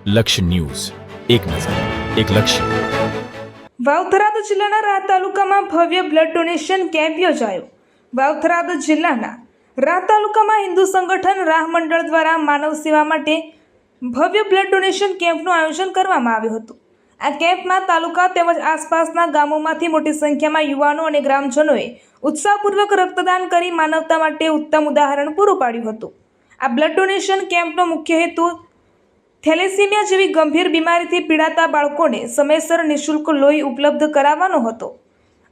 લક્ષ્ય ન્યૂઝ, એક નજર, એક લક્ષ્ય. વાવ-થરાદ જિલ્લાના રાહ તાલુકામાં ભવ્ય બ્લડ ડોનેશન કેમ્પ યોજાયો. વાવ-થરાદ જિલ્લાના રાહ તાલુકામાં હિન્દુ સંગઠન રાહ મંડળ દ્વારા માનવ સેવા માટે ભવ્ય બ્લડ ડોનેશન કેમ્પનું આયોજન કરવામાં આવ્યું હતું. આ કેમ્પમાં તાલુકા તેમજ આસપાસના ગામોમાંથી મોટી સંખ્યામાં યુવાનો અને ગ્રામજનોએ ઉત્સાહપૂર્વક રક્તદાન કરી માનવતા માટે ઉત્તમ ઉદાહરણ પૂરું પાડ્યું હતું. આ બ્લડ ડોનેશન કેમ્પનો મુખ્ય હેતુ થેલેસીમિયા જેવી ગંભીર બીમારીથી પીડાતા બાળકોને સમયસર નિઃશુલ્ક લોહી ઉપલબ્ધ કરાવવાનો હતો.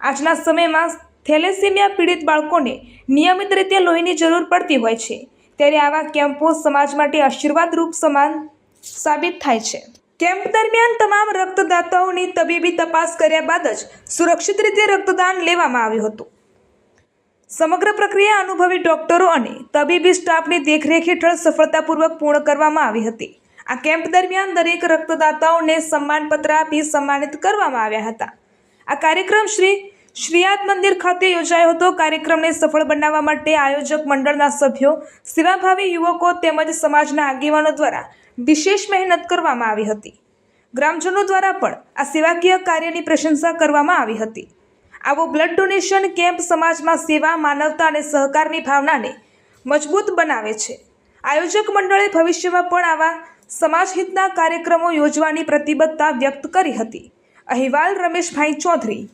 આજના સમયમાં થેલેસીમિયા પીડિત બાળકોને નિયમિત રીતે લોહીની જરૂર પડતી હોય છે, ત્યારે આવા કેમ્પો સમાજ માટે આશીર્વાદરૂપ સમાન સાબિત થાય છે. કેમ્પ દરમિયાન તમામ રક્તદાતાઓની તબીબી તપાસ કર્યા બાદ જ સુરક્ષિત રીતે રક્તદાન લેવામાં આવ્યું હતું. સમગ્ર પ્રક્રિયા અનુભવી ડોક્ટરો અને તબીબી સ્ટાફની દેખરેખ હેઠળ સફળતાપૂર્વક પૂર્ણ કરવામાં આવી હતી. આ કેમ્પ દરમિયાન દરેક રક્તદાતાઓને સન્માનપત્ર આપી સન્માનિત કરવામાં આવ્યા હતા. આ કાર્યક્રમ શ્રીયાદ મંદિર ખાતે યોજાયો હતો. કાર્યક્રમને સફળ બનાવવા માટે આયોજક મંડળના સભ્યો, સેવાભાવી યુવકો તેમજ સમાજના આગેવાનો દ્વારા વિશેષ મહેનત કરવામાં આવી હતી. ગ્રામજનો દ્વારા પણ આ સેવાકીય કાર્યની પ્રશંસા કરવામાં આવી હતી. આવો બ્લડ ડોનેશન કેમ્પ સમાજમાં સેવા, માનવતા અને સહકારની ભાવનાને મજબૂત બનાવે છે. આયોજક મંડળે ભવિષ્યમાં પણ આવા સમાજહિતના કાર્યક્રમો યોજવાની પ્રતિબદ્ધતા વ્યક્ત કરી હતી. અહેવાલ રમેશભાઈ ચૌધરી,